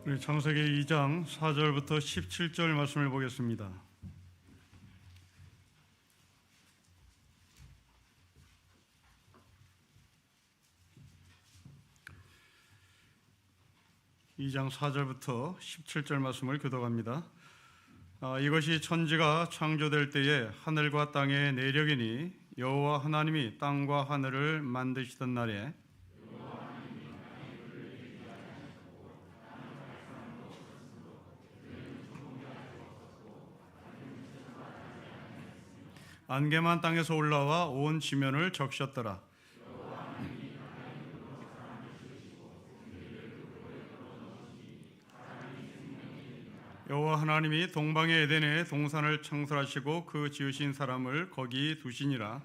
우리 창세기 2장 4절부터 17절 말씀을 보겠습니다. 이 장 4절부터 17절 말씀을 교독합니다. 이것이 천지가 창조될 때에 하늘과 땅의 내력이니 여호와 하나님이 땅과 하늘을 만드시던 날에 안개만 땅에서 올라와 온 지면을 적셨더라. 여호와 하나님이 동방의 에덴에 동산을 창설하시고 그 지으신 사람을 거기 두시니라.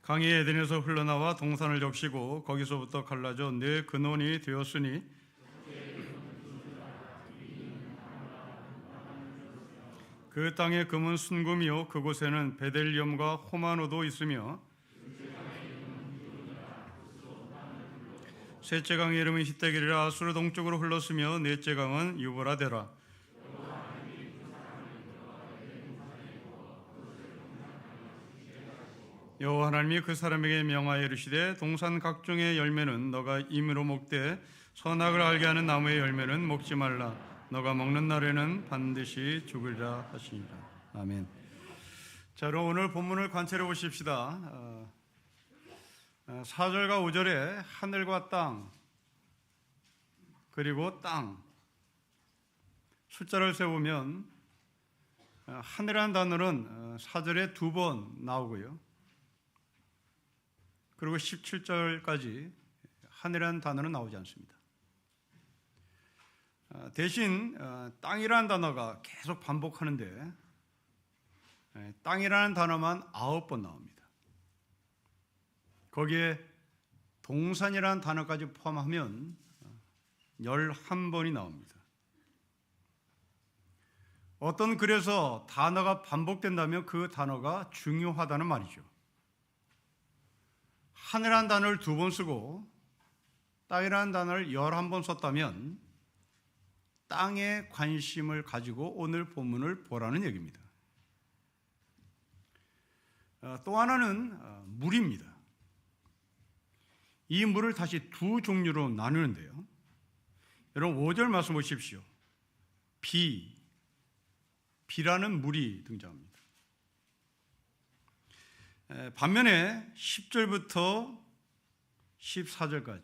강이 에덴에서 흘러나와 동산을 적시고 거기서부터 갈라져 네 근원이 되었으니 그 땅의 금은 순금이요 그곳에는 베델리엄과 호마노도 있으며 셋째 강의 이름은 히데길이라. 아수르 동쪽으로 흘렀으며 넷째 강은 유브라데라. 여호와 하나님이 그 사람에게 명하여 이르시되 동산 각종의 열매는 너가 임의로 먹되 선악을 알게 하는 나무의 열매는 먹지 말라. 너가 먹는 날에는 반드시 죽으리라 하시니라. 아멘. 자, 그럼 오늘 본문을 관찰해 보십시다. 4절과 5절에 하늘과 땅 그리고 땅 숫자를 세우면 하늘이라는 단어는 4절에 2번 나오고요. 그리고 17절까지 하늘이라는 단어는 나오지 않습니다. 대신 땅이라는 단어가 계속 반복하는데 땅이라는 단어만 9번 나옵니다. 거기에 동산이라는 단어까지 포함하면 11번이 나옵니다. 어떤 글에서 단어가 반복된다면 그 단어가 중요하다는 말이죠. 하늘이라는 단어를 2번 쓰고 땅이라는 단어를 11번 썼다면 땅에 관심을 가지고 오늘 본문을 보라는 얘기입니다. 또 하나는 물입니다. 이 물을 다시 2 종류로 나누는데요. 여러분 5절 말씀 보십시오. 비라는 물이 등장합니다. 반면에 10절부터 14절까지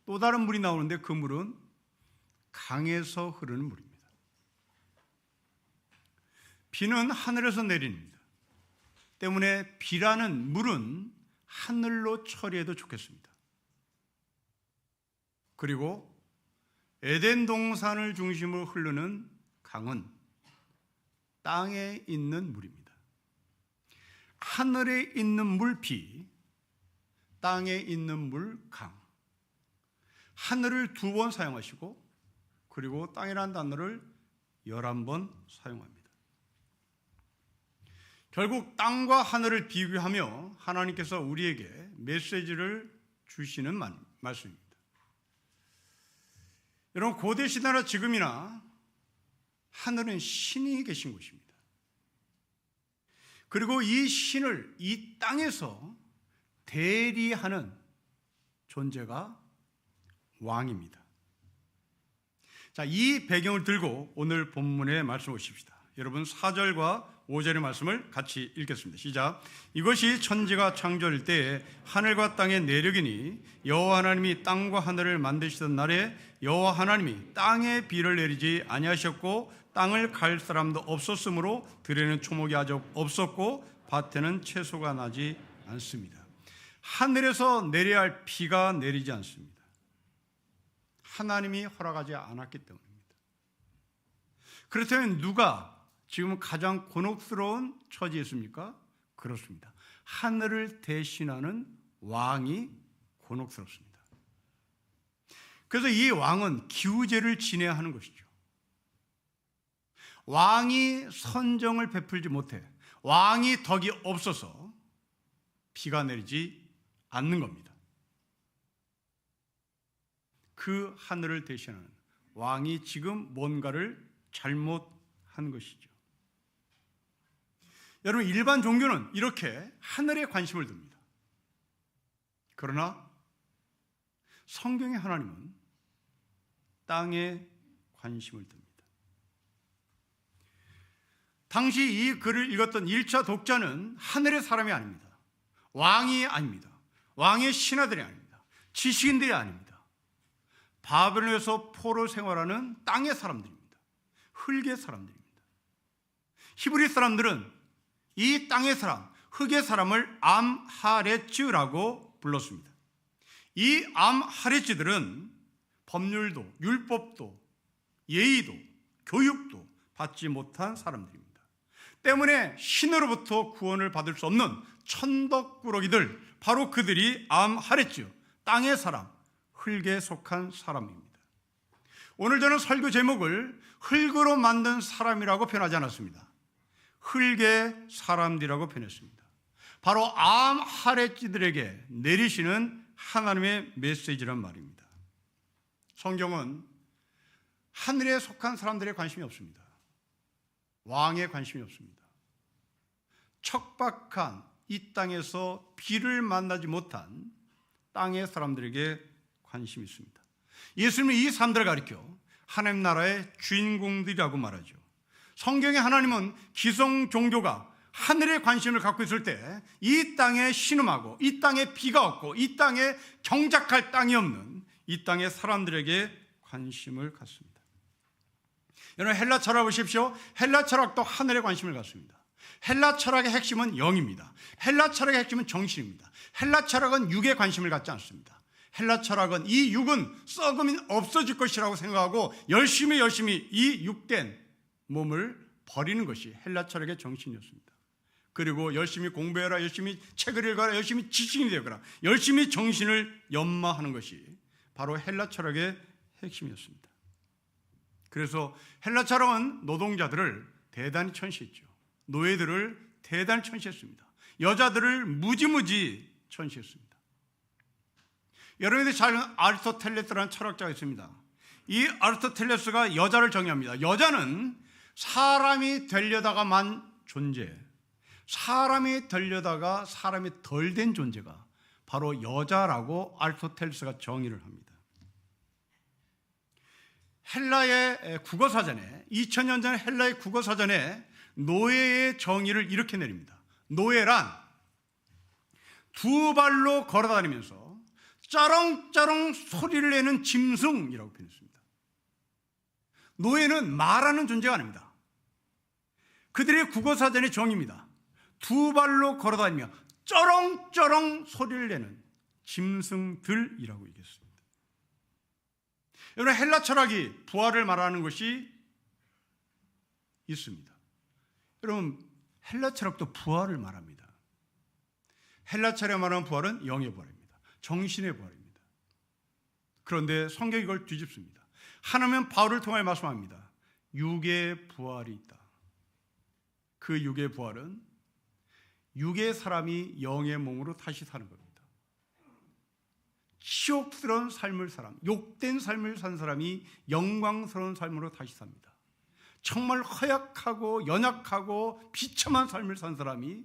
또 다른 물이 나오는데 그 물은 강에서 흐르는 물입니다. 비는 하늘에서 내립니다. 때문에 비라는 물은 하늘로 처리해도 좋겠습니다. 그리고 에덴 동산을 중심으로 흐르는 강은 땅에 있는 물입니다. 하늘에 있는 물 비, 땅에 있는 물 강. 하늘을 2번 사용하시고 그리고 땅이라는 단어를 11번 사용합니다. 결국 땅과 하늘을 비교하며 하나님께서 우리에게 메시지를 주시는 말씀입니다. 여러분 고대 시대나 지금이나 하늘은 신이 계신 곳입니다. 그리고 이 신을 이 땅에서 대리하는 존재가 왕입니다. 자, 이 배경을 들고 오늘 본문의 말씀 보십시다. 여러분 4절과 5절의 말씀을 같이 읽겠습니다. 시작. 이것이 천지가 창조될 때에 하늘과 땅의 내력이니 여호와 하나님이 땅과 하늘을 만드시던 날에 여호와 하나님이 땅에 비를 내리지 아니하셨고 땅을 갈 사람도 없었으므로 들에는 초목이 아직 없었고 밭에는 채소가 나지 않습니다. 하늘에서 내려야 할 비가 내리지 않습니다. 하나님이 허락하지 않았기 때문입니다. 그렇다면 누가 지금 가장 곤혹스러운 처지에 있습니까? 그렇습니다. 하늘을 대신하는 왕이 곤혹스럽습니다. 그래서 이 왕은 기우제를 지내야 하는 것이죠. 왕이 선정을 베풀지 못해 왕이 덕이 없어서 비가 내리지 않는 겁니다. 그 하늘을 대신하는 왕이 지금 뭔가를 잘못한 것이죠. 여러분, 일반 종교는 이렇게 하늘에 관심을 둡니다. 그러나 성경의 하나님은 땅에 관심을 둡니다. 당시 이 글을 읽었던 1차 독자는 하늘의 사람이 아닙니다. 왕이 아닙니다. 왕의 신하들이 아닙니다. 지식인들이 아닙니다. 바벨론에서 포로 생활하는 땅의 사람들입니다. 흙의 사람들입니다. 히브리 사람들은 이 땅의 사람, 흙의 사람을 암하레츠라고 불렀습니다. 이 암하레츠들은 법률도, 율법도, 예의도, 교육도 받지 못한 사람들입니다. 때문에 신으로부터 구원을 받을 수 없는 천덕꾸러기들, 바로 그들이 암하레츠, 땅의 사람, 흙에 속한 사람입니다. 오늘 저는 설교 제목을 흙으로 만든 사람이라고 표현하지 않았습니다. 흙의 사람들이라고 표현했습니다. 바로 암하레츠들에게 내리시는 하나님의 메시지란 말입니다. 성경은 하늘에 속한 사람들의 관심이 없습니다. 왕에 관심이 없습니다. 척박한 이 땅에서 비를 만나지 못한 땅의 사람들에게 관심이 있습니다. 예수님은 이 사람들을 가리켜 하나님 나라의 주인공들이라고 말하죠. 성경의 하나님은 기성 종교가 하늘에 관심을 갖고 있을 때 이 땅에 신음하고 이 땅에 비가 없고 이 땅에 경작할 땅이 없는 이 땅의 사람들에게 관심을 갖습니다. 여러분, 헬라 철학 보십시오. 헬라 철학도 하늘에 관심을 갖습니다. 헬라 철학의 핵심은 영입니다. 헬라 철학의 핵심은 정신입니다. 헬라 철학은 육에 관심을 갖지 않습니다. 헬라 철학은 이 육은 썩으면 없어질 것이라고 생각하고 열심히 이 육된 몸을 버리는 것이 헬라 철학의 정신이었습니다. 그리고 열심히 공부해라, 열심히 책을 읽어라, 열심히 지식인이 되거라, 열심히 정신을 연마하는 것이 바로 헬라 철학의 핵심이었습니다. 그래서 헬라 철학은 노동자들을 대단히 천시했죠. 노예들을 대단히 천시했습니다. 여자들을 무지무지 천시했습니다. 여러분들이 잘 아는 아리스토텔레스라는 철학자가 있습니다. 이 아리스토텔레스가 여자를 정의합니다. 여자는 사람이 되려다가만 존재, 사람이 되려다가 사람이 덜 된 존재가 바로 여자라고 아리스토텔레스가 정의를 합니다. 헬라의 국어사전에, 2000년 전 헬라의 국어사전에 노예의 정의를 이렇게 내립니다. 노예란 두 발로 걸어다니면서 짜렁짜렁 소리를 내는 짐승이라고 표현했습니다. 노예는 말하는 존재가 아닙니다. 그들의 국어사전의 정의입니다. 두 발로 걸어다니며 쩌렁쩌렁 소리를 내는 짐승들이라고 얘기했습니다. 여러분, 헬라 철학이 부활을 말하는 것이 있습니다. 여러분, 헬라 철학도 부활을 말합니다. 헬라 철학이 말하는 부활은 영의 부활입니다. 정신의 부활입니다. 그런데 성경이 이걸 뒤집습니다. 하나님은 바울을 통해 말씀합니다. 육의 부활이 있다. 그 육의 부활은 육의 사람이 영의 몸으로 다시 사는 겁니다. 치욕스러운 삶을 욕된 삶을 산 사람이 영광스러운 삶으로 다시 삽니다. 정말 허약하고 연약하고 비참한 삶을 산 사람이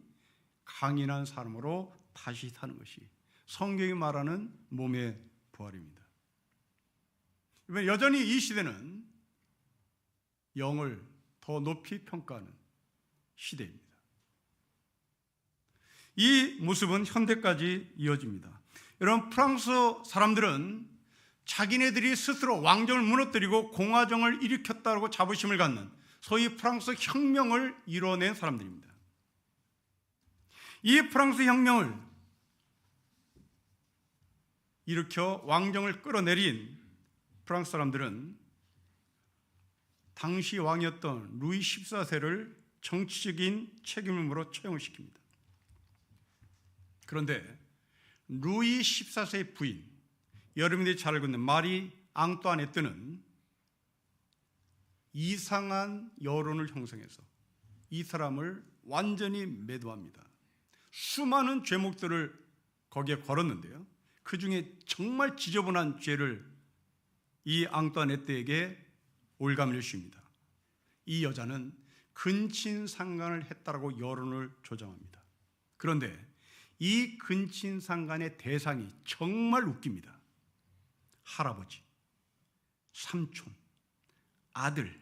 강인한 사람으로 다시 사는 것이 성경이 말하는 몸의 부활입니다. 여전히 이 시대는 영을 더 높이 평가하는 시대입니다. 이 모습은 현대까지 이어집니다. 여러분, 프랑스 사람들은 자기네들이 스스로 왕정을 무너뜨리고 공화정을 일으켰다고 자부심을 갖는 소위 프랑스 혁명을 이뤄낸 사람들입니다. 이 프랑스 혁명을 일으켜 왕정을 끌어내린 프랑스 사람들은 당시 왕이었던 루이 14세를 정치적인 책임으로 처형을 시킵니다. 그런데 루이 14세의 부인, 여러분들이 잘 알고 있는 마리 앙뚜아네트는 이상한 여론을 형성해서 이 사람을 완전히 매도합니다. 수많은 죄목들을 거기에 걸었는데요, 그 중에 정말 지저분한 죄를 이 앙뚜아네트에게 올가미를 씌웁니다. 이 여자는 근친상간을 했다라고 여론을 조장합니다. 그런데 이 근친상간의 대상이 정말 웃깁니다. 할아버지, 삼촌, 아들,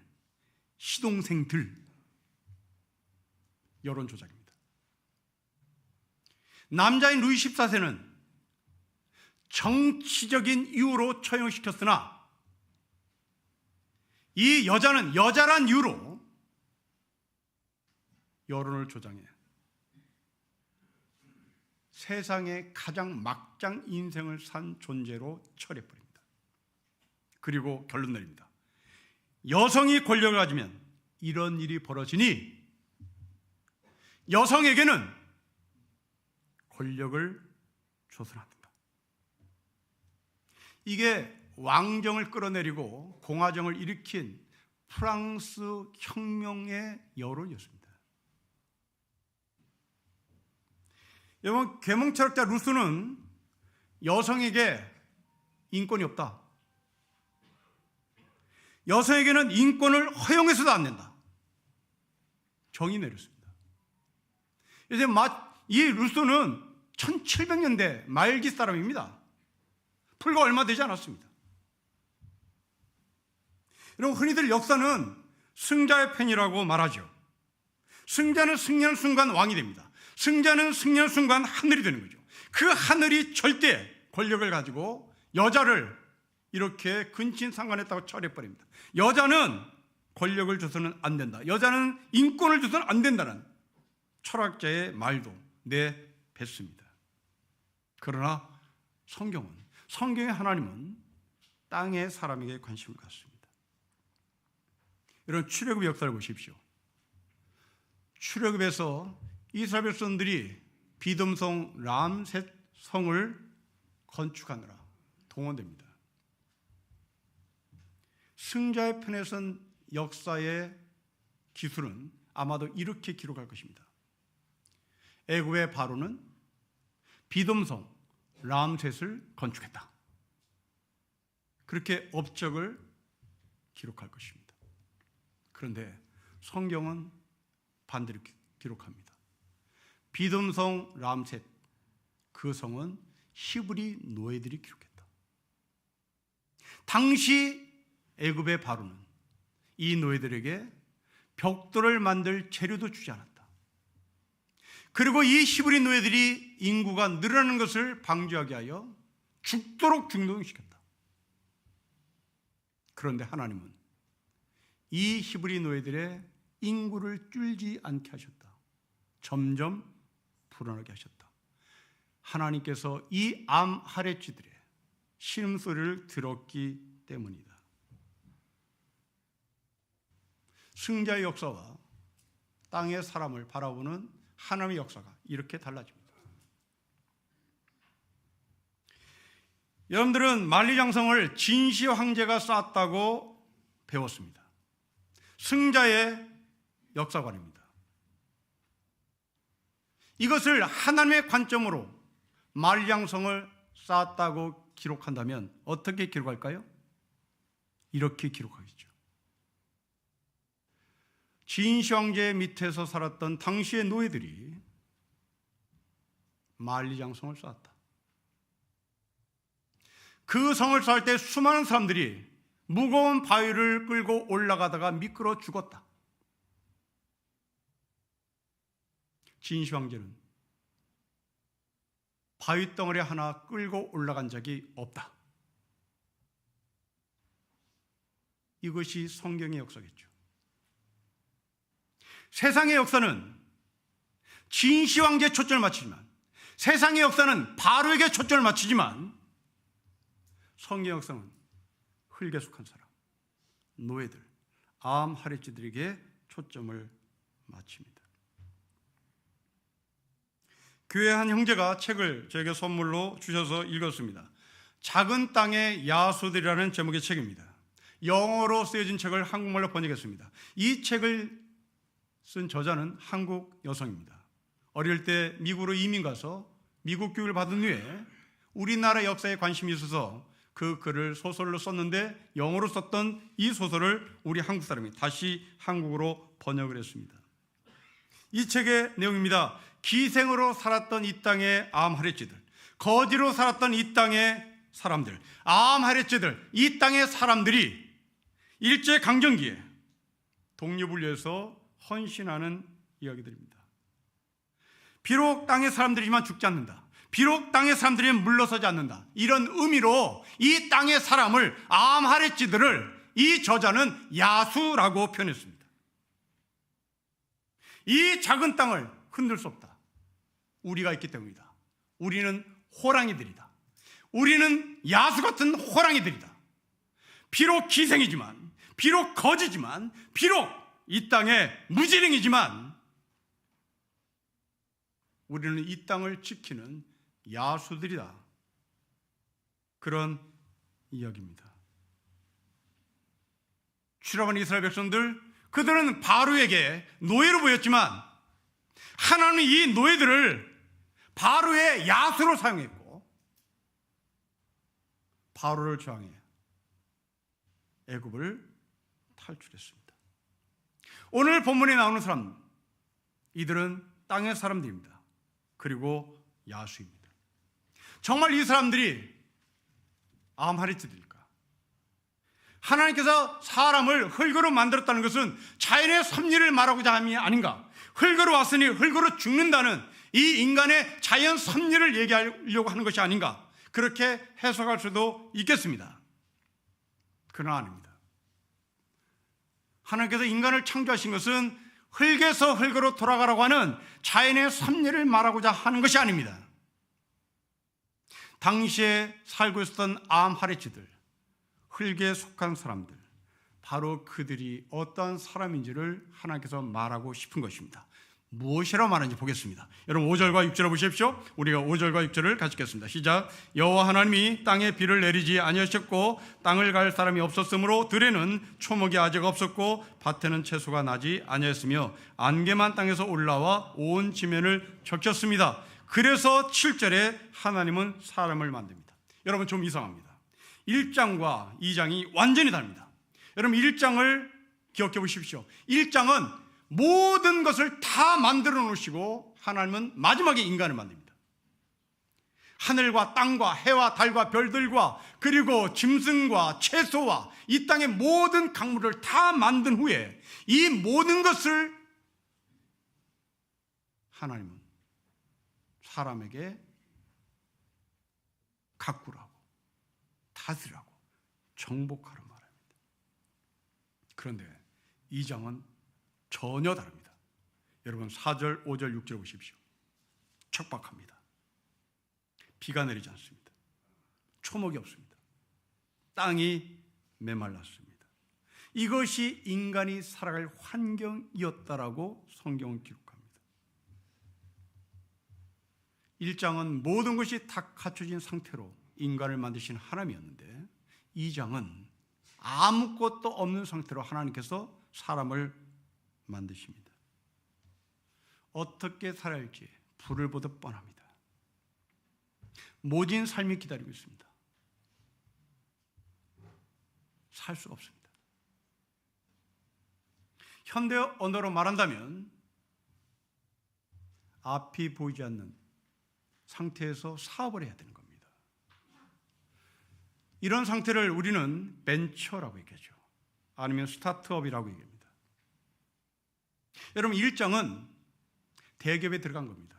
시동생들, 여론 조작입니다. 남자인 루이 14세는 정치적인 이유로 처형을 시켰으나 이 여자는 여자란 이유로 여론을 조장해 세상의 가장 막장 인생을 산 존재로 처리해버립니다. 그리고 결론 내립니다. 여성이 권력을 가지면 이런 일이 벌어지니 여성에게는 권력을 줘서는 안 된다. 이게 왕정을 끌어내리고 공화정을 일으킨 프랑스 혁명의 여론이었습니다. 여러분, 계몽철학자 루소는 여성에게 인권이 없다, 여성에게는 인권을 허용해서도 안 된다, 정의 내렸습니다. 이제 이 루소는 1700년대 말기 사람입니다. 불과 얼마 되지 않았습니다. 여러분, 흔히들 역사는 승자의 편이라고 말하죠. 승자는 승리하는 순간 왕이 됩니다. 승자는 승리하는 순간 하늘이 되는 거죠. 그 하늘이 절대 권력을 가지고 여자를 이렇게 근친상간했다고 처리해버립니다. 여자는 권력을 줘서는 안 된다, 여자는 인권을 줘서는 안 된다는 철학자의 말도 내뱉습니다. 그러나 성경의 하나님은 땅의 사람에게 관심을 갖습니다. 이런 출애굽 역사를 보십시오. 출애굽에서 이스라엘 백성들이 비듬성 람셋 성을 건축하느라 동원됩니다. 승자의 편에 선 역사의 기술은 아마도 이렇게 기록할 것입니다. 애굽의 바로는 비듬성 람셋을 건축했다, 그렇게 업적을 기록할 것입니다. 그런데 성경은 반대로 기록합니다. 비듬성 람셋, 그 성은 히브리 노예들이 기록했다. 당시 애굽의 바로는 이 노예들에게 벽돌을 만들 재료도 주지 않았다. 그리고 이 히브리 노예들이 인구가 늘어나는 것을 방지하게 하여 죽도록 중동시켰다. 그런데 하나님은 이 히브리 노예들의 인구를 줄지 않게 하셨다. 점점 불어나게 하셨다. 하나님께서 이 암하렛지들의 신음소리를 들었기 때문이다. 승자의 역사와 땅의 사람을 바라보는 하나님의 역사가 이렇게 달라집니다. 여러분들은 만리장성을 진시 황제가 쌓았다고 배웠습니다. 승자의 역사관입니다. 이것을 하나님의 관점으로 만리장성을 쌓았다고 기록한다면 어떻게 기록할까요? 이렇게 기록하겠죠. 진시 황제 밑에서 살았던 당시의 노예들이 만리장성을 쌓았다. 그 성을 쌓을 때 수많은 사람들이 무거운 바위를 끌고 올라가다가 미끄러 죽었다. 진시 황제는 바위 덩어리 하나 끌고 올라간 적이 없다. 이것이 성경의 역사겠죠. 세상의 역사는 진시 황제에 초점을 맞추지만, 세상의 역사는 바로에게 초점을 맞추지만, 성경의 역사는 흙에 속한 사람, 노예들, 암하렛지들에게 초점을 맞춥니다. 교회 한 형제가 책을 저에게 선물로 주셔서 읽었습니다. 작은 땅의 야수들이라는 제목의 책입니다. 영어로 쓰여진 책을 한국말로 번역했습니다. 이 책을 쓴 저자는 한국 여성입니다. 어릴 때 미국으로 이민 가서 미국 교육을 받은 후에 우리나라 역사에 관심이 있어서 그 글을 소설로 썼는데 영어로 썼던 이 소설을 우리 한국 사람이 다시 한국어로 번역을 했습니다. 이 책의 내용입니다. 기생으로 살았던 이 땅의 암하레찌들, 거지로 살았던 이 땅의 사람들, 암하레찌들, 이 땅의 사람들이 일제강점기에 독립을 위해서 헌신하는 이야기들입니다. 비록 땅의 사람들이지만 죽지 않는다. 비록 땅의 사람들이 물러서지 않는다. 이런 의미로 이 땅의 사람을, 암하레찌들을 이 저자는 야수라고 표현했습니다. 이 작은 땅을 흔들 수 없다. 우리가 있기 때문이다. 우리는 호랑이들이다. 우리는 야수 같은 호랑이들이다. 비록 기생이지만, 비록 거지지만, 비록 이 땅의 무지랭이지만 우리는 이 땅을 지키는 야수들이다. 그런 이야기입니다. 출애굽한 이스라엘 백성들, 그들은 바로에게 노예로 보였지만 하나님은 이 노예들을 바로의 야수로 사용했고 바로를 저항해 애굽을 탈출했습니다. 오늘 본문에 나오는 사람, 이들은 땅의 사람들입니다. 그리고 야수입니다. 정말 이 사람들이 암하레찌들일까? 하나님께서 사람을 흙으로 만들었다는 것은 자연의 섭리를 말하고자 함이 아닌가? 흙으로 왔으니 흙으로 죽는다는 이 인간의 자연 섭리를 얘기하려고 하는 것이 아닌가? 그렇게 해석할 수도 있겠습니다. 그러나 아닙니다. 하나님께서 인간을 창조하신 것은 흙에서 흙으로 돌아가라고 하는 자연의 섭리를 말하고자 하는 것이 아닙니다. 당시에 살고 있었던 암하레찌들, 흙에 속한 사람들, 바로 그들이 어떤 사람인지를 하나님께서 말하고 싶은 것입니다. 무엇이라고 말하는지 보겠습니다. 여러분 5절과 6절을 보십시오. 우리가 5절과 6절을 같이 읽겠습니다. 시작. 여호와 하나님이 땅에 비를 내리지 아니하셨고 땅을 갈 사람이 없었으므로 들에는 초목이 아직 없었고 밭에는 채소가 나지 아니하였으며 안개만 땅에서 올라와 온 지면을 적셨습니다. 그래서 7절에 하나님은 사람을 만듭니다. 여러분 좀 이상합니다. 1장과 2장이 완전히 다릅니다. 여러분 1장을 기억해 보십시오. 1장은 모든 것을 다 만들어 놓으시고 하나님은 마지막에 인간을 만듭니다. 하늘과 땅과 해와 달과 별들과 그리고 짐승과 채소와 이 땅의 모든 강물을 다 만든 후에 이 모든 것을 하나님은 사람에게 가꾸라고, 다스리라고, 정복하라고 말합니다. 그런데 2장은 전혀 다릅니다. 여러분 4절, 5절, 6절 보십시오. 척박합니다. 비가 내리지 않습니다. 초목이 없습니다. 땅이 메말랐습니다. 이것이 인간이 살아갈 환경이었다라고 성경은 기록합니다. 1장은 모든 것이 다 갖춰진 상태로 인간을 만드신 하나님이었는데 2장은 아무것도 없는 상태로 하나님께서 사람을 만드십니다. 어떻게 살아야 할지 불을 보듯 뻔합니다. 모진 삶이 기다리고 있습니다. 살 수가 없습니다. 현대 언어로 말한다면 앞이 보이지 않는 상태에서 사업을 해야 되는 겁니다. 이런 상태를 우리는 벤처라고 얘기하죠. 아니면 스타트업이라고 얘기합니다. 여러분 1장은 대기업에 들어간 겁니다.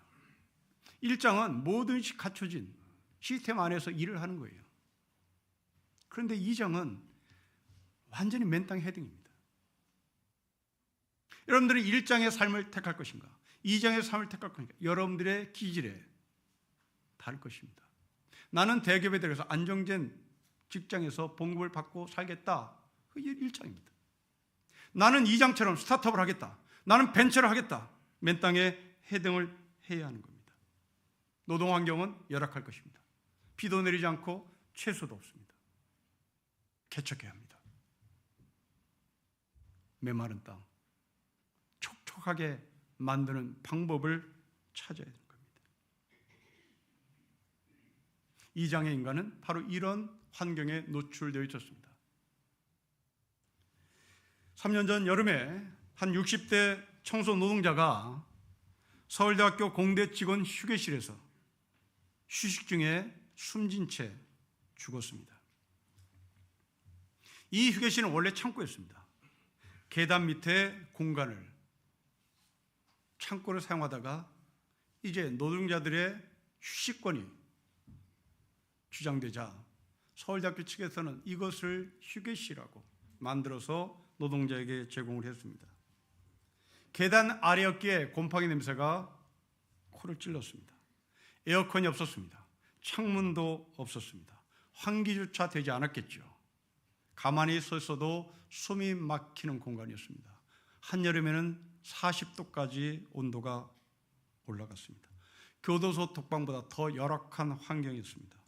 1장은 모든 것이 갖춰진 시스템 안에서 일을 하는 거예요. 그런데 2장은 완전히 맨땅에 헤딩입니다. 여러분들은 1장의 삶을 택할 것인가? 2장의 삶을 택할 것인가? 여러분들의 기질에 다를 것입니다. 나는 대기업에 들어가서 안정된 직장에서 봉급을 받고 살겠다. 그게 1장입니다. 나는 2장처럼 스타트업을 하겠다. 나는 벤처를 하겠다. 맨 땅에 헤딩을 해야 하는 겁니다. 노동 환경은 열악할 것입니다. 비도 내리지 않고 채소도 없습니다. 개척해야 합니다. 메마른 땅, 촉촉하게 만드는 방법을 찾아야 되는 겁니다. 이 장의 인간은 바로 이런 환경에 노출되어 있었습니다. 3년 전 여름에 한 60대 청소 노동자가 서울대학교 공대 직원 휴게실에서 휴식 중에 숨진 채 죽었습니다. 이 휴게실은 원래 창고였습니다. 계단 밑에 공간을 창고를 사용하다가 이제 노동자들의 휴식권이 주장되자 서울대학교 측에서는 이것을 휴게실이라고 만들어서 노동자에게 제공을 했습니다. 계단 아래였기에 곰팡이 냄새가 코를 찔렀습니다. 에어컨이 없었습니다. 창문도 없었습니다. 환기조차 되지 않았겠죠. 가만히 서 있어도 숨이 막히는 공간이었습니다. 한여름에는 40도까지 온도가 올라갔습니다. 교도소 독방보다 더 열악한 환경이었습니다.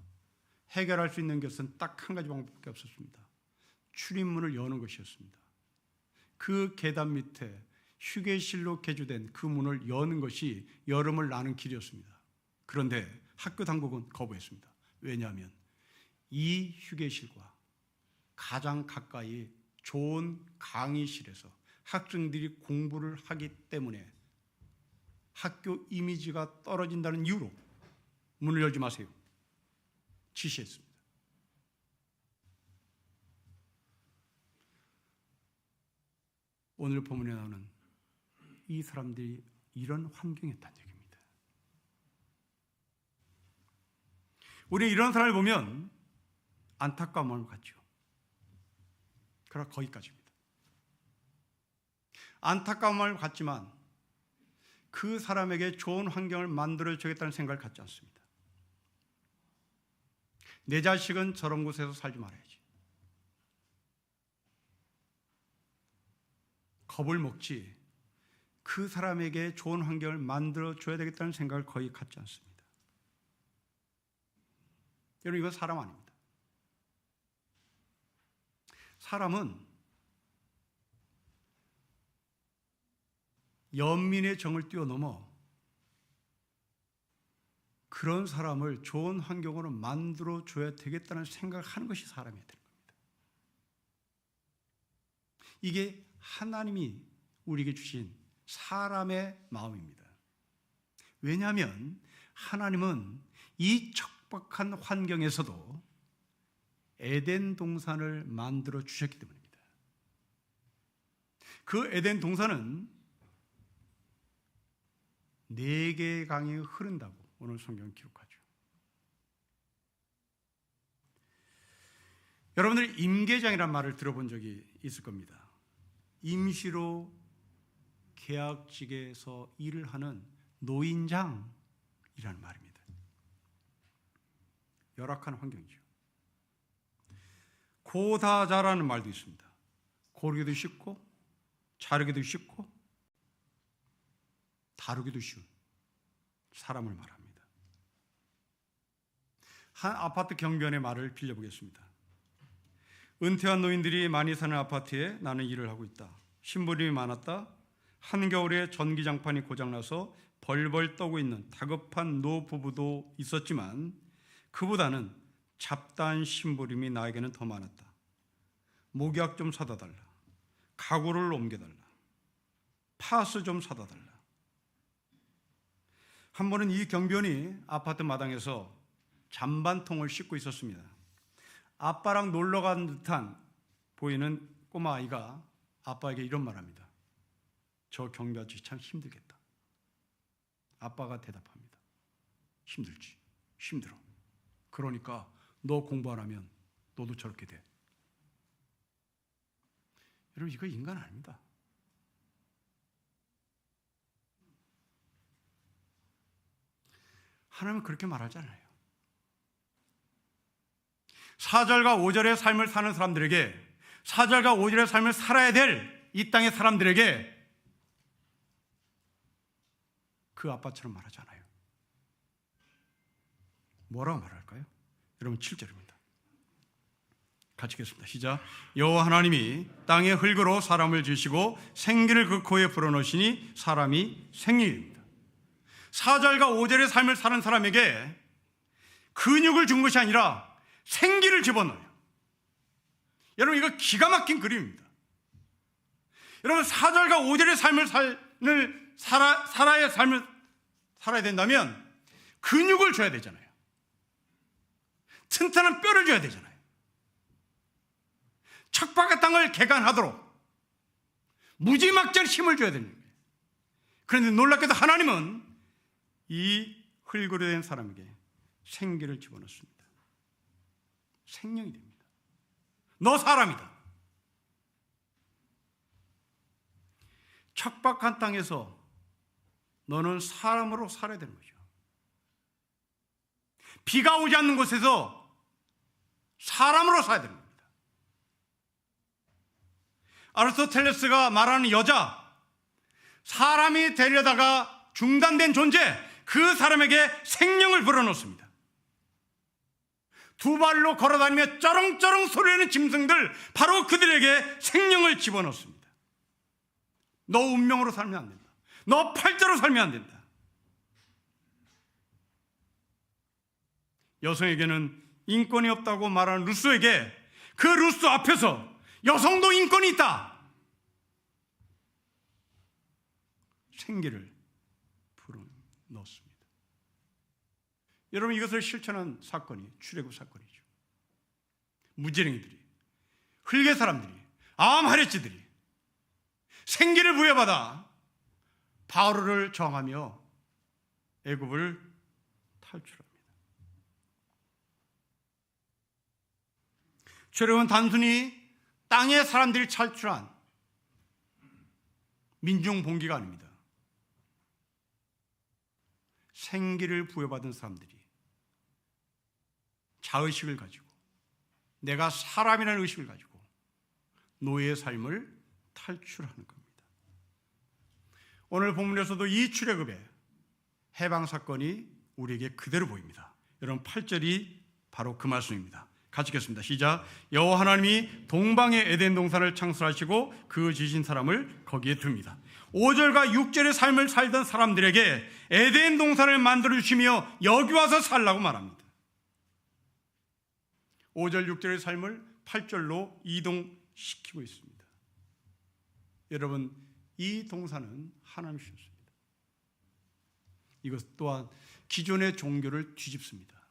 해결할 수 있는 것은 딱 한 가지 방법밖에 없었습니다. 출입문을 여는 것이었습니다. 그 계단 밑에 휴게실로 개조된 그 문을 여는 것이 여름을 나는 길이었습니다. 그런데 학교 당국은 거부했습니다. 왜냐하면 이 휴게실과 가장 가까이 좋은 강의실에서 학생들이 공부를 하기 때문에 학교 이미지가 떨어진다는 이유로 문을 열지 마세요 지시했습니다. 오늘 본문에 나오는 이 사람들이 이런 환경에 있다는 얘기입니다. 우리 이런 사람을 보면 안타까운 마음을 갖죠. 그러나 거기까지입니다. 안타까운 마음을 갖지만 그 사람에게 좋은 환경을 만들어주겠다는 생각을 갖지 않습니다. 내 자식은 저런 곳에서 살지 말아야지. 겁을 먹지 그 사람에게 좋은 환경을 만들어줘야 되겠다는 생각을 거의 갖지 않습니다. 여러분, 이건 사람 아닙니다. 사람은 연민의 정을 뛰어넘어 그런 사람을 좋은 환경으로 만들어줘야 되겠다는 생각을 하는 것이 사람이어야 되는 겁니다. 이게 하나님이 우리에게 주신 사람의 마음입니다. 왜냐하면 하나님은 이 척박한 환경에서도 에덴 동산을 만들어 주셨기 때문입니다. 그 에덴 동산은 4개의 강이 흐른다고 오늘 성경은 기록하죠. 여러분들 임계장이라는 말을 들어본 적이 있을 겁니다. 임시로 계약직에서 일을 하는 노인장이라는 말입니다. 열악한 환경이죠. 고다자라는 말도 있습니다. 고르기도 쉽고 자르기도 쉽고 다루기도 쉬운 사람을 말합니다. 한 아파트 경비원의 말을 빌려보겠습니다. 은퇴한 노인들이 많이 사는 아파트에 나는 일을 하고 있다. 심부름이 많았다. 한겨울에 전기장판이 고장나서 벌벌 떠고 있는 다급한 노부부도 있었지만 그보다는 잡다한 심부름이 나에게는 더 많았다. 목약 좀 사다 달라. 가구를 옮겨달라. 파스 좀 사다 달라. 한 번은 이 경비원이 아파트 마당에서 잔반통을 씻고 있었습니다. 아빠랑 놀러 간 듯한 보이는 꼬마 아이가 아빠에게 이런 말합니다. 저 경비 아저씨 참 힘들겠다. 아빠가 대답합니다. 힘들지. 힘들어. 그러니까 너 공부 안 하면 너도 저렇게 돼. 여러분, 이거 인간 아닙니다. 하나님은 그렇게 말하잖아요. 4절과 5절의 삶을 사는 사람들에게, 4절과 5절의 삶을 살아야 될 이 땅의 사람들에게 그 아빠처럼 말하잖아요. 뭐라고 말할까요? 여러분, 7절입니다. 같이 읽겠습니다. 시작. 여호와 하나님이 땅의 흙으로 사람을 지으시고 생기를 그 코에 불어넣으시니 사람이 생명입니다. 4절과 5절의 삶을 사는 사람에게 근육을 준 것이 아니라 생기를 집어넣어요. 여러분, 이거 기가 막힌 그림입니다. 여러분, 4절과 5절의 삶을 살아야 삶을 살아야 된다면 근육을 줘야 되잖아요. 튼튼한 뼈를 줘야 되잖아요. 척박한 땅을 개간하도록 무지막지한 힘을 줘야 되는 거예요. 그런데 놀랍게도 하나님은 이 흙으로 된 사람에게 생기를 집어넣습니다. 생명이 됩니다. 너 사람이다. 척박한 땅에서 너는 사람으로 살아야 되는 거죠. 비가 오지 않는 곳에서 사람으로 살아야 되는 겁니다. 아리스토텔레스가 말하는 여자, 사람이 되려다가 중단된 존재, 그 사람에게 생명을 불어넣습니다. 두 발로 걸어다니며 쩌렁쩌렁 소리내는 짐승들, 바로 그들에게 생명을 집어넣습니다. 너 운명으로 살면 안 된다. 너 팔자로 살면 안 된다. 여성에게는 인권이 없다고 말하는 루소에게 그 루소 앞에서 여성도 인권이 있다. 생기를 불어넣습니다. 여러분, 이것을 실천한 사건이 출애굽 사건이죠. 무지랭이들이, 흙의 사람들이, 암하레찌들이 생기를 부여받아 바로를 저항하며 애굽을 탈출합니다. 출애굽은 단순히 땅의 사람들이 탈출한 민중 봉기가 아닙니다. 생기를 부여받은 사람들이 자의식을 가지고, 내가 사람이라는 의식을 가지고 노예의 삶을 탈출하는 겁니다. 오늘 본문에서도 이 출애굽의 해방 사건이 우리에게 그대로 보입니다. 여러분, 8절이 바로 그 말씀입니다. 같이 읽겠습니다. 시작. 여호와 하나님이 동방의 에덴 동산을 창설하시고 그 지신 사람을 거기에 둡니다. 5절과 6절의 삶을 살던 사람들에게 에덴 동산을 만들어 주시며 여기 와서 살라고 말합니다. 5절 6절의 삶을 8절로 이동시키고 있습니다. 여러분, 이 동산은 하나님 주셨습니다. 이것 또한 기존의 종교를 뒤집습니다.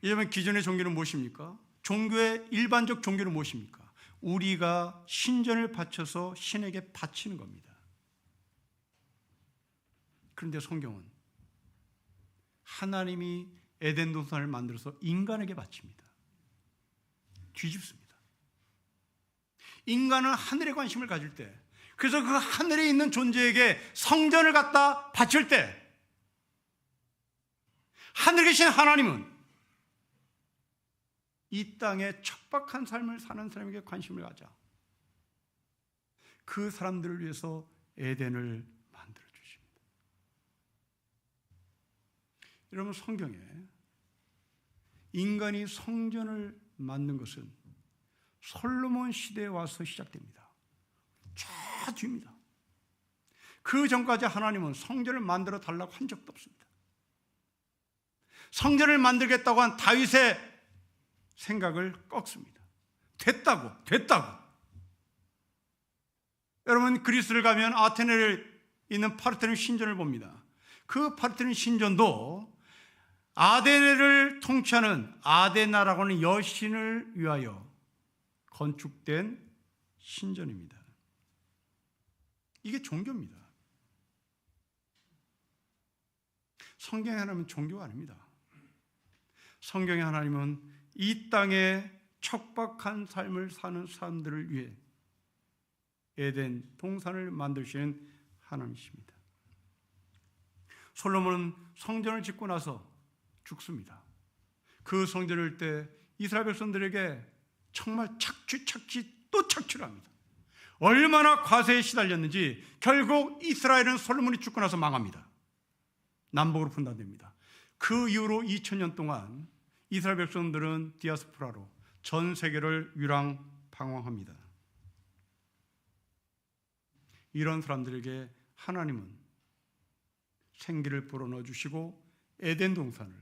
여러분, 기존의 종교는 무엇입니까? 종교의 일반적 종교는 무엇입니까? 우리가 신전을 바쳐서 신에게 바치는 겁니다. 그런데 성경은 하나님이 에덴 동산을 만들어서 인간에게 바칩니다. 뒤집습니다. 인간은 하늘에 관심을 가질 때, 그래서 그 하늘에 있는 존재에게 성전을 갖다 바칠 때, 하늘에 계신 하나님은 이 땅에 척박한 삶을 사는 사람에게 관심을 가져 그 사람들을 위해서 에덴을 만들어 주십니다. 여러분, 성경에 인간이 성전을 만든 것은 솔로몬 시대에 와서 시작됩니다. 저 뒤입니다. 그 전까지 하나님은 성전을 만들어 달라고 한 적도 없습니다. 성전을 만들겠다고 한 다윗의 생각을 꺾습니다. 됐다고. 여러분, 그리스를 가면 아테네에 있는 파르테논 신전을 봅니다. 그 파르테논 신전도 아테네를 통치하는 아데나라고 하는 여신을 위하여 건축된 신전입니다. 이게 종교입니다. 성경의 하나님은 종교가 아닙니다. 성경의 하나님은 이 땅에 척박한 삶을 사는 사람들을 위해 에덴 동산을 만드시는 하나님이십니다. 솔로몬은 성전을 짓고 나서 죽습니다. 그 성전을 때 이스라엘 백성들에게 정말 착취 또 착취를 합니다. 얼마나 과세에 시달렸는지 결국 이스라엘은 솔로몬이 죽고 나서 망합니다. 남북으로 분단됩니다. 그 이후로 2000년 동안 이스라엘 백성들은 디아스포라로 전 세계를 유랑방황합니다. 이런 사람들에게 하나님은 생기를 불어넣어 주시고 에덴 동산을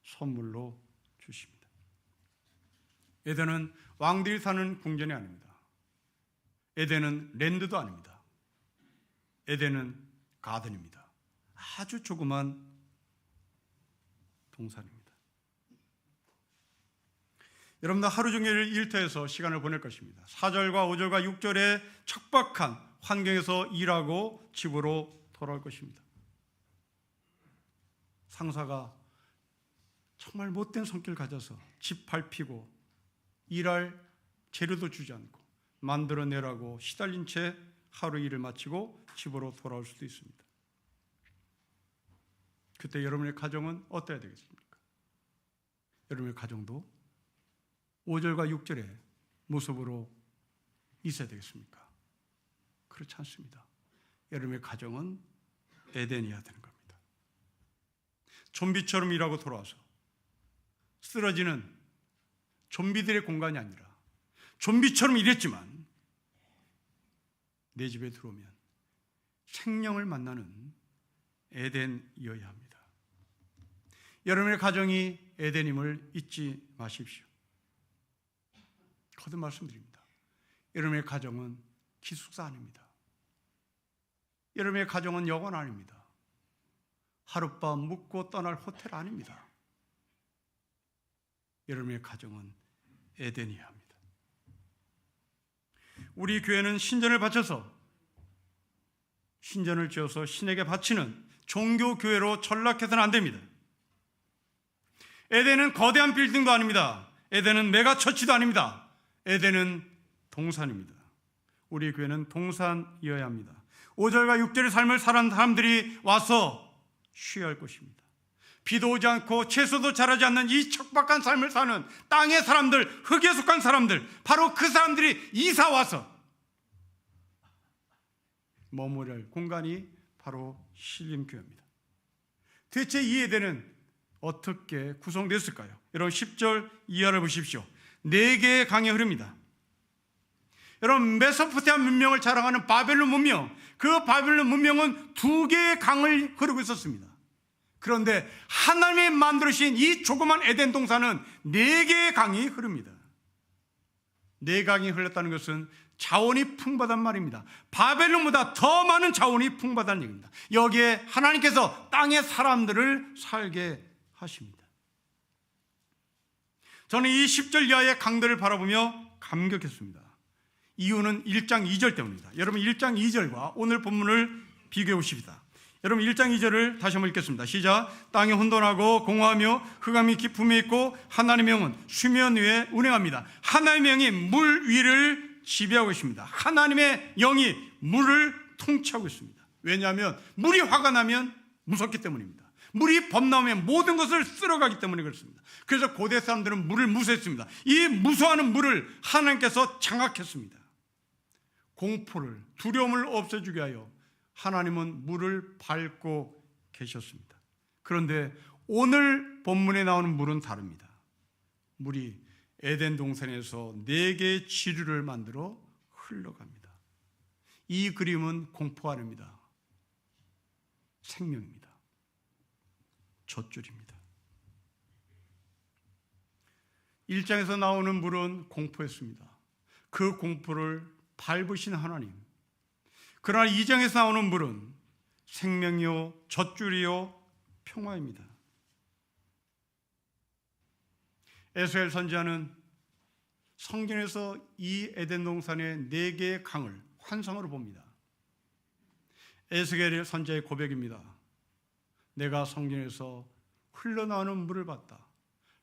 선물로 주십니다. 에덴은 왕들이 사는 궁전이 아닙니다. 에덴은 랜드도 아닙니다. 에덴은 가든입니다. 아주 조그만 동산입니다. 여러분들 하루 종일 일터에서 시간을 보낼 것입니다. 4절과 5절과 6절에 척박한 환경에서 일하고 집으로 돌아올 것입니다. 상사가 정말 못된 성격을 가져서 집 밟히고 일할 재료도 주지 않고 만들어내라고 시달린 채 하루 일을 마치고 집으로 돌아올 수도 있습니다. 그때 여러분의 가정은 어때야 되겠습니까? 여러분의 가정도 5절과 6절의 모습으로 있어야 되겠습니까? 그렇지 않습니다. 여러분의 가정은 에덴이어야 되는 겁니다. 좀비처럼 일하고 돌아와서 쓰러지는 좀비들의 공간이 아니라 좀비처럼 일했지만 내 집에 들어오면 생명을 만나는 에덴이어야 합니다. 여러분의 가정이 에덴임을 잊지 마십시오. 거듭 말씀드립니다. 여러분의 가정은 기숙사 아닙니다. 여러분의 가정은 여관 아닙니다. 하룻밤 묵고 떠날 호텔 아닙니다. 여러분의 가정은 에덴이어야 합니다. 우리 교회는 신전을 바쳐서 신전을 지어서 신에게 바치는 종교교회로 전락해서는 안 됩니다. 에덴은 거대한 빌딩도 아닙니다. 에덴은 메가처치도 아닙니다. 에덴은 동산입니다. 우리 교회는 동산이어야 합니다. 5절과 6절의 삶을 사는 사람들이 와서 쉬어야 할 것입니다. 비도 오지 않고 채소도 자라지 않는 이 척박한 삶을 사는 땅의 사람들, 흙에 속한 사람들, 바로 그 사람들이 이사 와서 머무를 할 공간이 바로 신림교회입니다. 대체 이 에덴은 어떻게 구성됐을까요? 여러분 10절 이하를 보십시오. 4개의 강이 흐릅니다. 여러분 메소포타미아 문명을 자랑하는 바벨론 문명, 그 바벨론 문명은 2개의 강을 흐르고 있었습니다. 그런데 하나님이 만들으신 이 조그만 에덴 동산은 4개의 강이 흐릅니다. 4강이 흘렀다는 것은 자원이 풍부하단 말입니다. 바벨론보다 더 많은 자원이 풍부하다는 얘기입니다. 여기에 하나님께서 땅의 사람들을 살게 하십니다. 저는 이 10절 이하의 강들을 바라보며 감격했습니다. 이유는 1장 2절 때문입니다. 여러분 1장 2절과 오늘 본문을 비교해 보십시다. 여러분 1장 2절을 다시 한번 읽겠습니다. 시작. 땅이 혼돈하고 공허하며 흑암이 깊음에 있고 하나님의 영은 수면 위에 운행합니다. 하나님의 영이 물 위를 지배하고 있습니다. 하나님의 영이 물을 통치하고 있습니다. 왜냐하면 물이 화가 나면 무섭기 때문입니다. 물이 범람하면 모든 것을 쓸어가기 때문에 그렇습니다. 그래서 고대 사람들은 물을 무서워했습니다. 이 무서워하는 물을 하나님께서 장악했습니다. 공포를, 두려움을 없애주게 하여 하나님은 물을 밟고 계셨습니다. 그런데 오늘 본문에 나오는 물은 다릅니다. 물이 에덴 동산에서 4개의 지류를 만들어 흘러갑니다. 이 그림은 공포가 아닙니다. 생명입니다. 젖줄입니다. 1장에서 나오는 물은 공포였습니다. 그 공포를 밟으신 하나님. 그러나 2장에서 나오는 물은 생명이요 젖줄이요 평화입니다. 에스겔 선지자는 성경에서 이 에덴 동산의 4개의 강을 환상으로 봅니다. 에스겔 선지자의 고백입니다. 내가 성경에서 흘러나오는 물을 봤다.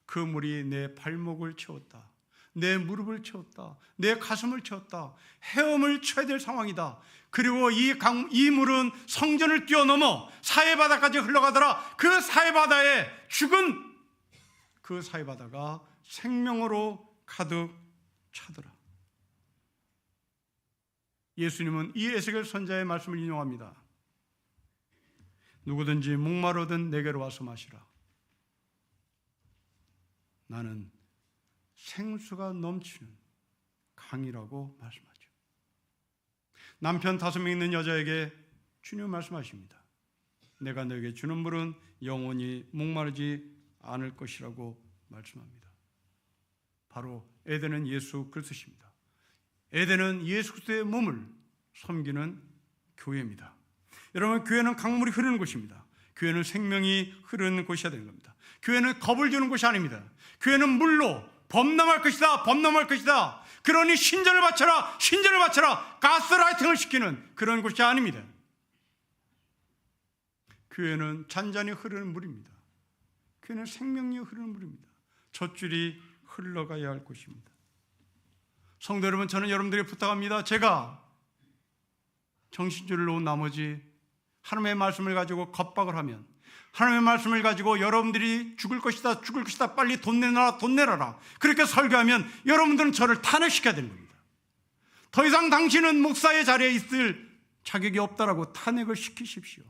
그 물이 내 발목을 채웠다. 내 무릎을 채웠다. 내 가슴을 채웠다. 헤엄을 쳐야 될 상황이다. 그리고 이 물은 성전을 뛰어넘어 사해바다까지 흘러가더라. 그 사해바다에 죽은 그 사해바다가 생명으로 가득 차더라. 예수님은 이 에스겔 선지자의 말씀을 인용합니다. 누구든지 목마르든 내게로 와서 마시라. 나는 생수가 넘치는 강이라고 말씀하죠. 남편 5명 있는 여자에게 주님 말씀하십니다. 내가 너에게 주는 물은 영원히 목마르지 않을 것이라고 말씀합니다. 바로 에덴은 예수 그리스도십니다. 에덴은 예수 그리스도의 몸을 섬기는 교회입니다. 여러분, 교회는 강물이 흐르는 곳입니다. 교회는 생명이 흐르는 곳이어야 되는 겁니다. 교회는 겁을 주는 곳이 아닙니다. 교회는 물로 범람할 것이다, 범람할 것이다. 그러니 신전을 바쳐라, 신전을 바쳐라, 가스라이팅을 시키는 그런 곳이 아닙니다. 교회는 잔잔히 흐르는 물입니다. 교회는 생명이 흐르는 물입니다. 젖줄이 흘러가야 할 곳입니다. 성도 여러분, 저는 여러분들에게 부탁합니다. 제가 정신줄을 놓은 나머지 하나님의 말씀을 가지고 겁박을 하면, 하나님의 말씀을 가지고 여러분들이 죽을 것이다, 죽을 것이다, 빨리 돈 내놔라, 돈 내놔라, 그렇게 설교하면 여러분들은 저를 탄핵시켜야 되는 겁니다. 더 이상 당신은 목사의 자리에 있을 자격이 없다라고 탄핵을 시키십시오.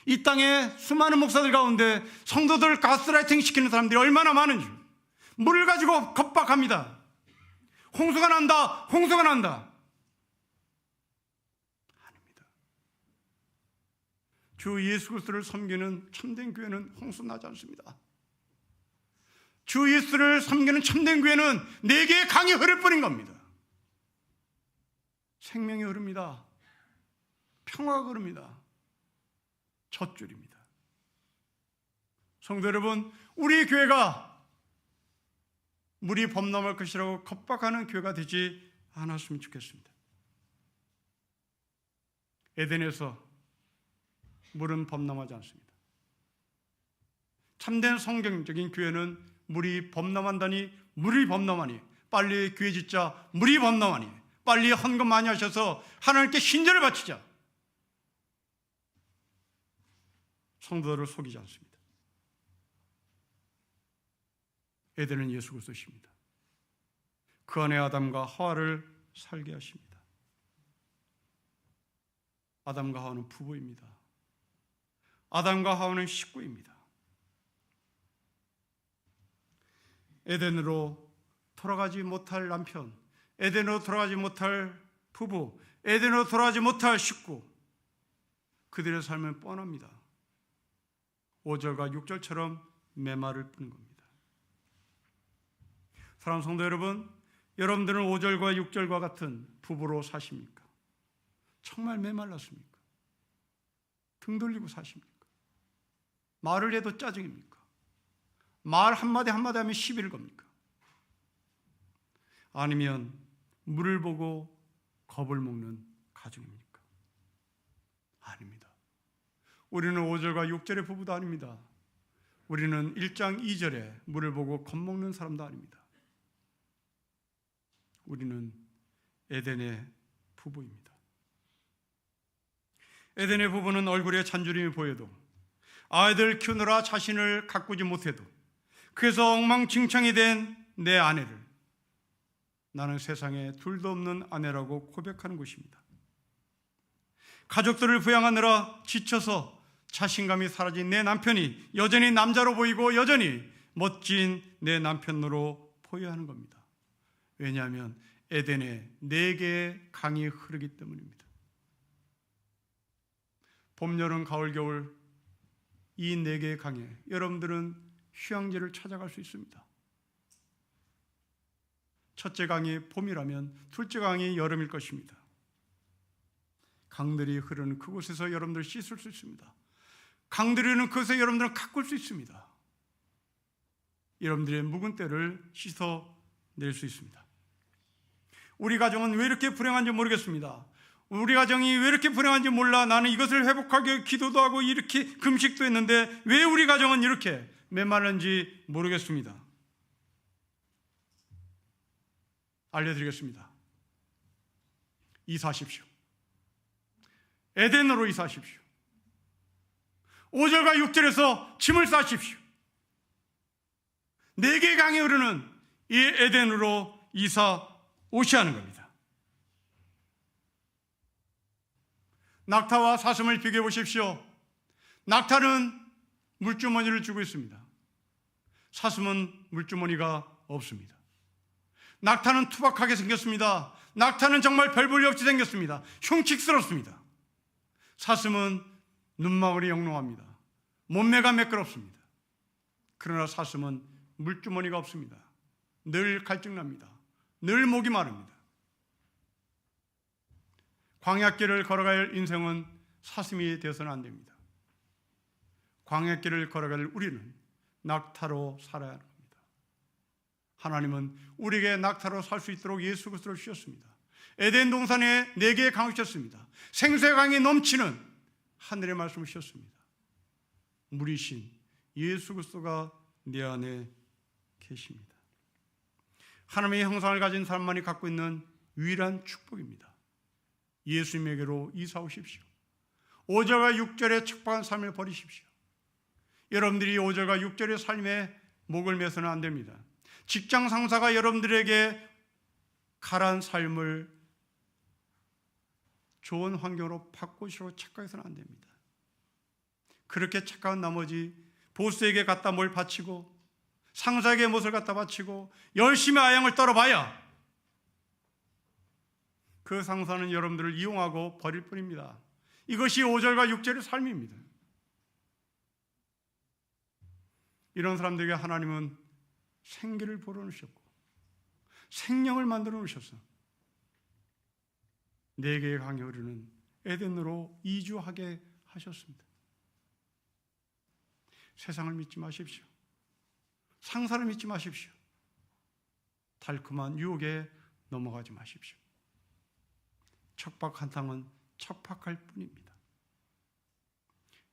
이 땅에 수많은 목사들 가운데 성도들 가스라이팅 시키는 사람들이 얼마나 많은지, 물을 가지고 겁박합니다. 홍수가 난다, 홍수가 난다. 아닙니다. 주 예수 그리스도를 섬기는 참된 교회는 홍수 나지 않습니다. 주 예수를 섬기는 참된 교회는 4개의 강이 흐를 뿐인 겁니다. 생명이 흐릅니다. 평화가 흐릅니다. 젖줄입니다. 성도 여러분, 우리 교회가 물이 범람할 것이라고 겁박하는 교회가 되지 않았으면 좋겠습니다. 에덴에서 물은 범람하지 않습니다. 참된 성경적인 교회는 물이 범람한다니, 물이 범람하니 빨리 교회 짓자, 물이 범람하니 빨리 헌금 많이 하셔서 하나님께 신전을 바치자. 성도들을 속이지 않습니다. 에덴은 예수 그리스도십니다. 그 안에 아담과 하와를 살게 하십니다. 아담과 하와는 부부입니다. 아담과 하와는 식구입니다. 에덴으로 돌아가지 못할 남편, 에덴으로 돌아가지 못할 부부, 에덴으로 돌아가지 못할 식구, 그들의 삶은 뻔합니다. 5절과 6절처럼 메마를 뿌는 겁니다. 사랑하는 성도 여러분, 여러분들은 5절과 6절과 같은 부부로 사십니까? 정말 메말랐습니까? 등 돌리고 사십니까? 말을 해도 짜증입니까? 말 한마디 한마디 하면 시비를 겁니까? 아니면 물을 보고 겁을 먹는 가정입니까? 아닙니다. 우리는 5절과 6절의 부부도 아닙니다. 우리는 1장 2절에 물을 보고 겁먹는 사람도 아닙니다. 우리는 에덴의 부부입니다. 에덴의 부부는 얼굴에 잔주림이 보여도, 아이들 키우느라 자신을 가꾸지 못해도, 그래서 엉망진창이 된 내 아내를 나는 세상에 둘도 없는 아내라고 고백하는 것입니다. 가족들을 부양하느라 지쳐서 자신감이 사라진 내 남편이 여전히 남자로 보이고 여전히 멋진 내 남편으로 보여야 하는 겁니다. 왜냐하면 에덴에 4개의 강이 흐르기 때문입니다. 봄, 여름, 가을, 겨울 이 4개의 강에 여러분들은 휴양지를 찾아갈 수 있습니다. 첫째 강이 봄이라면 둘째 강이 여름일 것입니다. 강들이 흐르는 그곳에서 여러분들 씻을 수 있습니다. 강들이 흐르는 그곳에 여러분들은 가꿀 수 있습니다. 여러분들의 묵은 때를 씻어낼 수 있습니다. 우리 가정은 왜 이렇게 불행한지 모르겠습니다. 우리 가정이 왜 이렇게 불행한지 몰라. 나는 이것을 회복하기 기도도 하고 이렇게 금식도 했는데 왜 우리 가정은 이렇게 메말른지 모르겠습니다. 알려드리겠습니다. 이사하십시오. 에덴으로 이사하십시오. 5절과 6절에서 짐을 싸십시오. 4개의 강이 흐르는 이 에덴으로 이사 오셔야 하는 겁니다. 낙타와 사슴을 비교해 보십시오. 낙타는 물주머니를 쥐고 있습니다. 사슴은 물주머니가 없습니다. 낙타는 투박하게 생겼습니다. 낙타는 정말 별 볼일 없이 생겼습니다. 흉측스럽습니다. 사슴은 눈망울이 영롱합니다. 몸매가 매끄럽습니다. 그러나 사슴은 물주머니가 없습니다. 늘 갈증납니다. 늘 목이 마릅니다. 광야길을 걸어갈 인생은 사슴이 되어서는 안 됩니다. 광야길을 걸어갈 우리는 낙타로 살아야 합니다. 하나님은 우리에게 낙타로 살 수 있도록 예수 그리스도를 주셨습니다. 에덴 동산에 4개의 강을 주셨습니다. 생수의 강이 넘치는 하늘의 말씀을 주셨습니다. 물이신 예수 그리스도가 내 안에 계십니다. 하나님의 형상을 가진 사람만이 갖고 있는 유일한 축복입니다. 예수님에게로 이사 오십시오. 5절과 6절의 척박한 삶을 버리십시오. 여러분들이 5절과 6절의 삶에 목을 매서는 안 됩니다. 직장 상사가 여러분들에게 가란 삶을 좋은 환경으로 바꾸시려고 착각해서는 안 됩니다. 그렇게 착각한 나머지 보스에게 갖다 뭘 바치고 상사에게 무엇을 갖다 바치고 열심히 아양을 떨어봐야 그 상사는 여러분들을 이용하고 버릴 뿐입니다. 이것이 5절과 6절의 삶입니다. 이런 사람들에게 하나님은 생기를 불어넣으셨고 생명을 만들어 놓으셔서 4개의 강이 흐르는 에덴으로 이주하게 하셨습니다. 세상을 믿지 마십시오. 상사를 믿지 마십시오. 달콤한 유혹에 넘어가지 마십시오. 척박한 땅은 척박할 뿐입니다.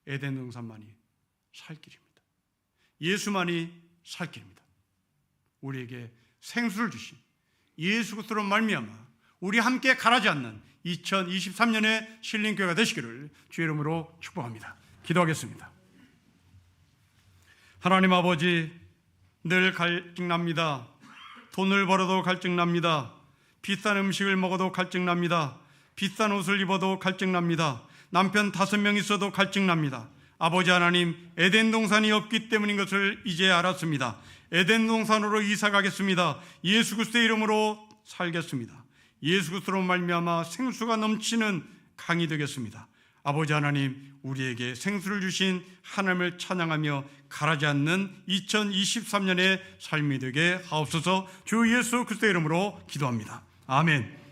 에덴 동산만이 살 길입니다. 예수만이 살 길입니다. 우리에게 생수를 주신 예수 그리스도로 말미암아 우리 함께 가라지 않는 2023년의 신림교회가 되시기를 주의 이름으로 축복합니다. 기도하겠습니다. 하나님 아버지, 늘 갈증납니다. 돈을 벌어도 갈증납니다. 비싼 음식을 먹어도 갈증납니다. 비싼 옷을 입어도 갈증납니다. 남편 5명 있어도 갈증납니다. 아버지 하나님, 에덴 동산이 없기 때문인 것을 이제 알았습니다. 에덴 동산으로 이사 가겠습니다. 예수 그리스도의 이름으로 살겠습니다. 예수 그리스도로 말미암아 생수가 넘치는 강이 되겠습니다. 아버지 하나님, 우리에게 생수를 주신 하나님을 찬양하며 가라지 않는 2023년의 삶이 되게 하옵소서. 주 예수 그리스도의 이름으로 기도합니다. 아멘.